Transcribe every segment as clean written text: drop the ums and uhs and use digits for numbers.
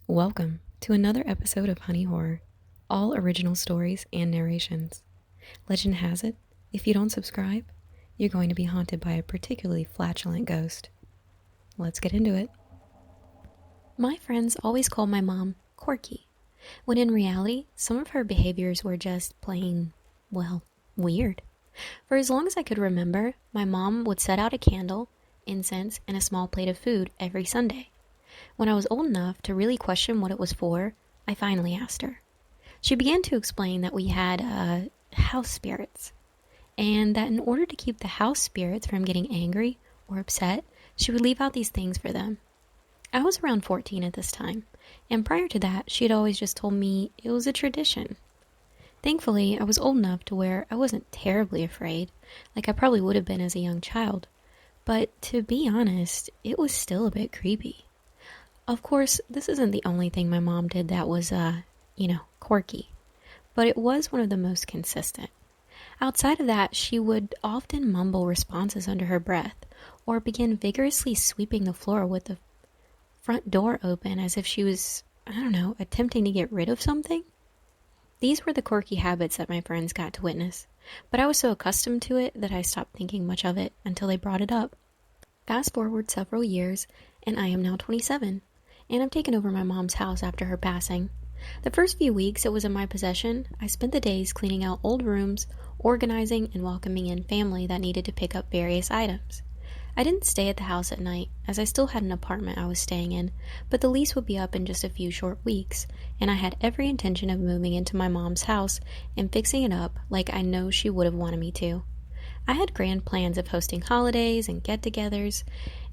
Welcome to another episode of Honey Horror, all original stories and narrations. Legend has it, if you don't subscribe, you're going to be haunted by a particularly flatulent ghost. Let's get into it. My friends always called my mom quirky, when in reality, some of her behaviors were just plain, well, weird. For as long as I could remember, my mom would set out a candle, incense, and a small plate of food every Sunday. When I was old enough to really question what it was for, I finally asked her. She began to explain that we had house spirits, and that in order to keep the house spirits from getting angry or upset, she would leave out these things for them. I was around 14 at this time, and prior to that, she had always just told me it was a tradition. Thankfully, I was old enough to where I wasn't terribly afraid, like I probably would have been as a young child. But to be honest, it was still a bit creepy. Of course, this isn't the only thing my mom did that was, quirky, but it was one of the most consistent. Outside of that, she would often mumble responses under her breath, or begin vigorously sweeping the floor with the front door open as if she was, attempting to get rid of something. These were the quirky habits that my friends got to witness, but I was so accustomed to it that I stopped thinking much of it until they brought it up. Fast forward several years, and I am now 27. And I've taken over my mom's house after her passing. The first few weeks it was in my possession, I spent the days cleaning out old rooms, organizing, and welcoming in family that needed to pick up various items. I didn't stay at the house at night, as I still had an apartment I was staying in, but the lease would be up in just a few short weeks, and I had every intention of moving into my mom's house and fixing it up like I know she would have wanted me to. I had grand plans of hosting holidays and get-togethers,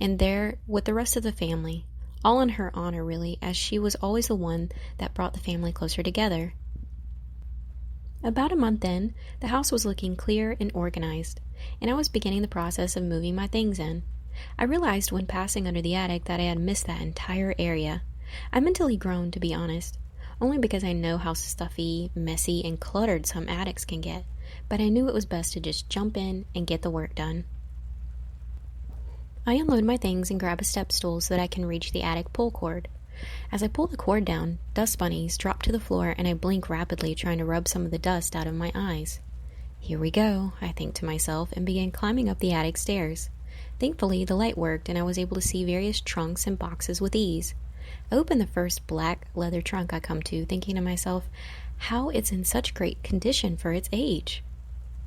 and there with the rest of the family. All in her honor, really, as she was always the one that brought the family closer together. About a month in, the house was looking clear and organized, and I was beginning the process of moving my things in. I realized when passing under the attic that I had missed that entire area. I mentally groaned, to be honest, only because I know how stuffy, messy, and cluttered some attics can get, but I knew it was best to just jump in and get the work done. I unload my things and grab a step stool so that I can reach the attic pull cord. As I pull the cord down, dust bunnies drop to the floor and I blink rapidly, trying to rub some of the dust out of my eyes. Here we go, I think to myself, and began climbing up the attic stairs. Thankfully, the light worked and I was able to see various trunks and boxes with ease. I opened the first black leather trunk I come to, thinking to myself, how it's in such great condition for its age.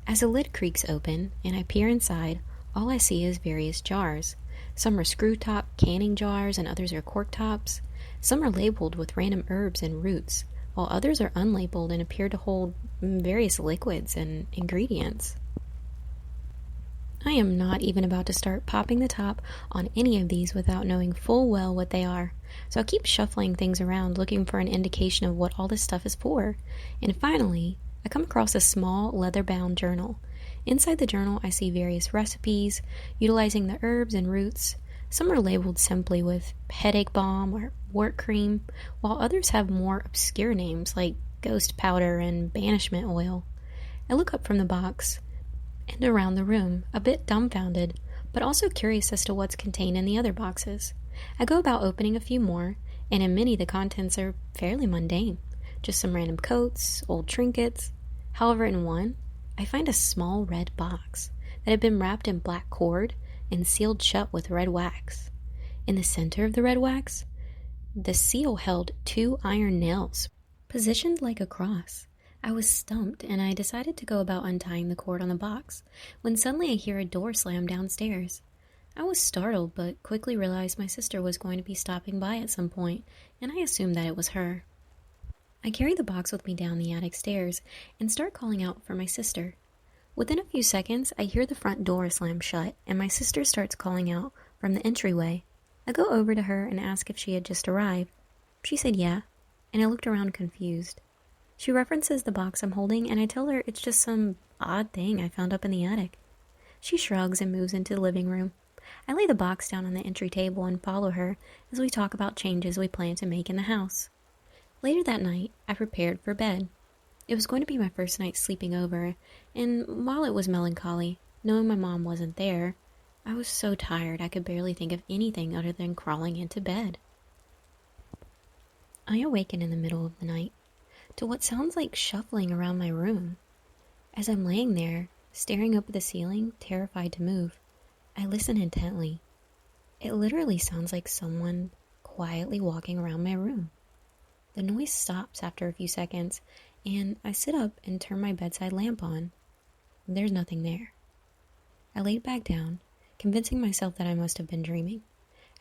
As the lid creaks open and I peer inside, all I see is various jars. Some are screw-top canning jars and others are cork tops. Some are labeled with random herbs and roots, while others are unlabeled and appear to hold various liquids and ingredients. I am not even about to start popping the top on any of these without knowing full well what they are, so I keep shuffling things around looking for an indication of what all this stuff is for, and finally, I come across a small leather-bound journal. Inside the journal, I see various recipes, utilizing the herbs and roots. Some are labeled simply with headache balm or wart cream, while others have more obscure names like ghost powder and banishment oil. I look up from the box and around the room, a bit dumbfounded, but also curious as to what's contained in the other boxes. I go about opening a few more, and in many the contents are fairly mundane, just some random coats, old trinkets. However, in one, I find a small red box that had been wrapped in black cord and sealed shut with red wax. In the center of the red wax, the seal held 2 iron nails, positioned like a cross. I was stumped, and I decided to go about untying the cord on the box, when suddenly I hear a door slam downstairs. I was startled, but quickly realized my sister was going to be stopping by at some point, and I assumed that it was her. I carry the box with me down the attic stairs and start calling out for my sister. Within a few seconds, I hear the front door slam shut, and my sister starts calling out from the entryway. I go over to her and ask if she had just arrived. She said yeah, and I looked around confused. She references the box I'm holding, and I tell her it's just some odd thing I found up in the attic. She shrugs and moves into the living room. I lay the box down on the entry table and follow her as we talk about changes we plan to make in the house. Later that night, I prepared for bed. It was going to be my first night sleeping over, and while it was melancholy, knowing my mom wasn't there, I was so tired I could barely think of anything other than crawling into bed. I awaken in the middle of the night to what sounds like shuffling around my room. As I'm laying there, staring up at the ceiling, terrified to move, I listen intently. It literally sounds like someone quietly walking around my room. The noise stops after a few seconds, and I sit up and turn my bedside lamp on. There's nothing there. I laid back down, convincing myself that I must have been dreaming.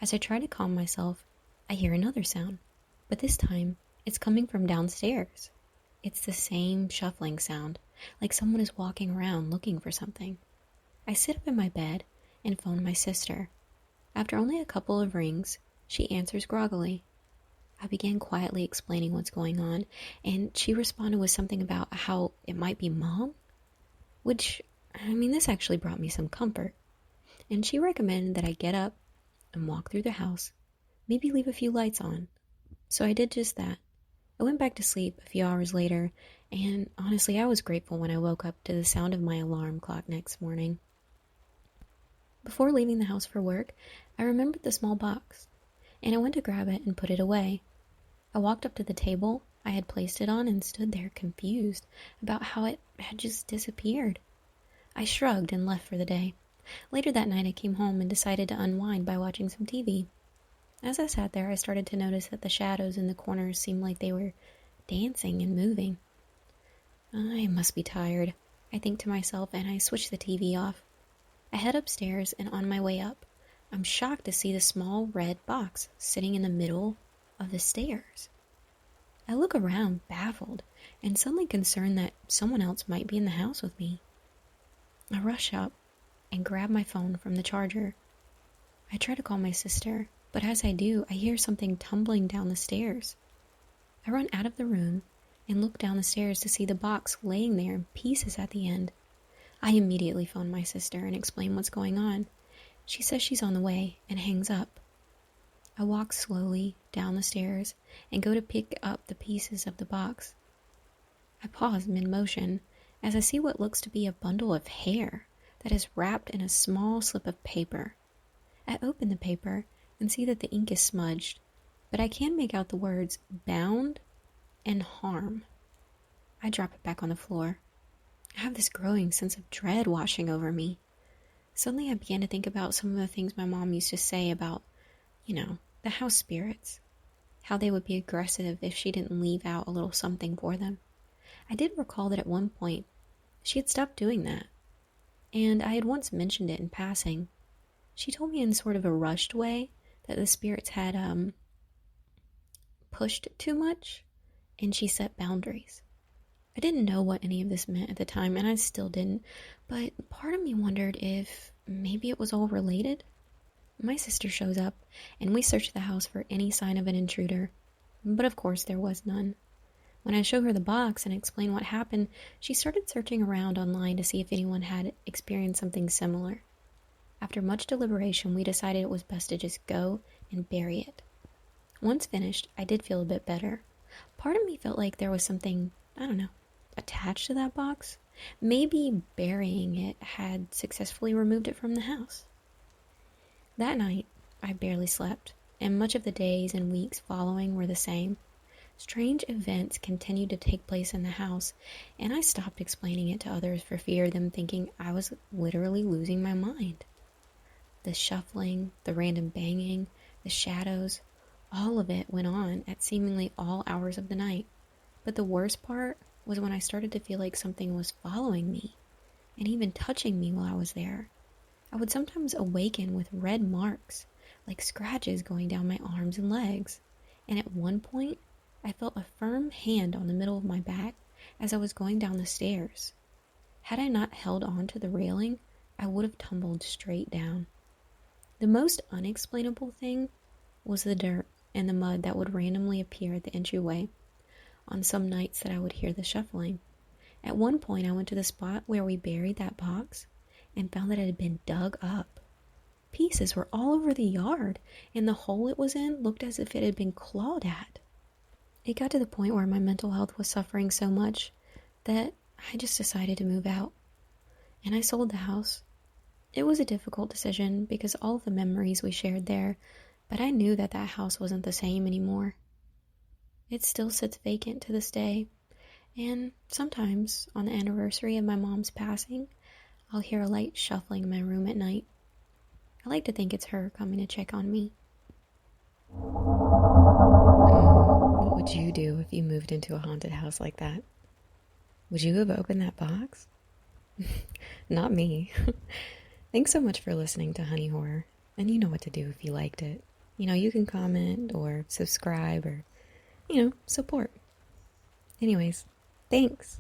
As I try to calm myself, I hear another sound, but this time it's coming from downstairs. It's the same shuffling sound, like someone is walking around looking for something. I sit up in my bed and phone my sister. After only a couple of rings, she answers groggily. I began quietly explaining what's going on, and she responded with something about how it might be Mom, this actually brought me some comfort. And she recommended that I get up and walk through the house, maybe leave a few lights on. So I did just that. I went back to sleep a few hours later, and honestly, I was grateful when I woke up to the sound of my alarm clock next morning. Before leaving the house for work, I remembered the small box, and I went to grab it and put it away. I walked up to the table I had placed it on and stood there confused about how it had just disappeared. I shrugged and left for the day. Later that night, I came home and decided to unwind by watching some TV. As I sat there, I started to notice that the shadows in the corners seemed like they were dancing and moving. I must be tired, I think to myself, and I switch the TV off. I head upstairs, and on my way up, I'm shocked to see the small red box sitting in the middle of the stairs. I look around, baffled, and suddenly concerned that someone else might be in the house with me. I rush up and grab my phone from the charger. I try to call my sister, but as I do, I hear something tumbling down the stairs. I run out of the room and look down the stairs to see the box laying there in pieces at the end. I immediately phone my sister and explain what's going on. She says she's on the way and hangs up. I walk slowly down the stairs and go to pick up the pieces of the box. I pause mid-motion as I see what looks to be a bundle of hair that is wrapped in a small slip of paper. I open the paper and see that the ink is smudged, but I can make out the words bound and harm. I drop it back on the floor. I have this growing sense of dread washing over me. Suddenly I began to think about some of the things my mom used to say about, the house spirits. How they would be aggressive if she didn't leave out a little something for them. I did recall that at one point, she had stopped doing that. And I had once mentioned it in passing. She told me in sort of a rushed way that the spirits had pushed too much, and she set boundaries. I didn't know what any of this meant at the time, and I still didn't, but part of me wondered if maybe it was all related. My sister shows up, and we search the house for any sign of an intruder, but of course there was none. When I show her the box and explain what happened, she started searching around online to see if anyone had experienced something similar. After much deliberation, we decided it was best to just go and bury it. Once finished, I did feel a bit better. Part of me felt like there was something, attached to that box. Maybe burying it had successfully removed it from the house. That night, I barely slept, and much of the days and weeks following were the same. Strange events continued to take place in the house, and I stopped explaining it to others for fear of them thinking I was literally losing my mind. The shuffling, the random banging, the shadows, all of it went on at seemingly all hours of the night. But the worst part was when I started to feel like something was following me, and even touching me while I was there. I would sometimes awaken with red marks, like scratches going down my arms and legs, and at one point, I felt a firm hand on the middle of my back as I was going down the stairs. Had I not held on to the railing, I would have tumbled straight down. The most unexplainable thing was the dirt and the mud that would randomly appear at the entryway on some nights that I would hear the shuffling. At one point, I went to the spot where we buried that box and found that it had been dug up. Pieces were all over the yard, and the hole it was in looked as if it had been clawed at. It got to the point where my mental health was suffering so much that I just decided to move out. And I sold the house. It was a difficult decision because all of the memories we shared there, but I knew that that house wasn't the same anymore. It still sits vacant to this day, and sometimes, on the anniversary of my mom's passing, I'll hear a light shuffling in my room at night. I like to think it's her coming to check on me. What would you do if you moved into a haunted house like that? Would you have opened that box? Not me. Thanks so much for listening to Honey Horror. And you know what to do if you liked it. You can comment or subscribe or, support. Anyways, thanks.